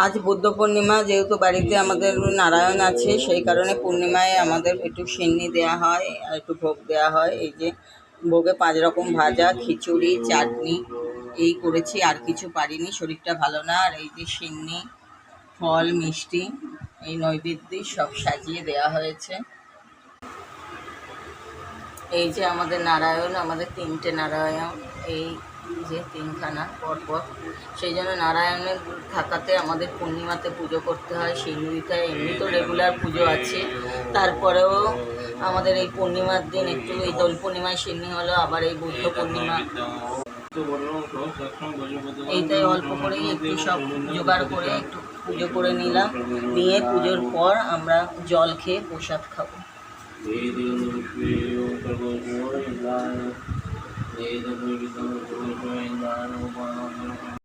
আজ বুদ্ধ পূর্ণিমা, যেহেতু বাড়িতে আমাদের নারায়ণ আছে, সেই কারণে পূর্ণিমায় আমাদের একটু সিন্নি দেওয়া হয় আর একটু ভোগ দেওয়া হয়। এই যে ভোগে 5 রকম ভাজা, খিচুড়ি, চাটনি এই করেছি, আর কিছু পারিনি, শরীরটা ভালো না। আর এই যে সিন্নি, ফল, মিষ্টি, এই নৈবেদ্যে সব সাজিয়ে দেওয়া হয়েছে। এই যে আমাদের নারায়ণ, আমাদের 3টে নারায়ণ, এই যে 3খানা পরপর। সেই জন্য নারায়ণের থাকাতে আমাদের পূর্ণিমাতে পুজো করতে হয়, সিন্নি দিতে হয়। এমনি তো রেগুলার পুজো আছে, তারপরেও আমাদের এই পূর্ণিমার দিন একটু, এই দোল পূর্ণিমায় সিন্নি হলো, আবার এই বুদ্ধ পূর্ণিমা, এইটাই অল্প করেই একটু সব জোগাড় করে একটু পুজো করে নিলাম। নিয়ে পুজোর পর আমরা জল খেয়ে প্রসাদ খাবো।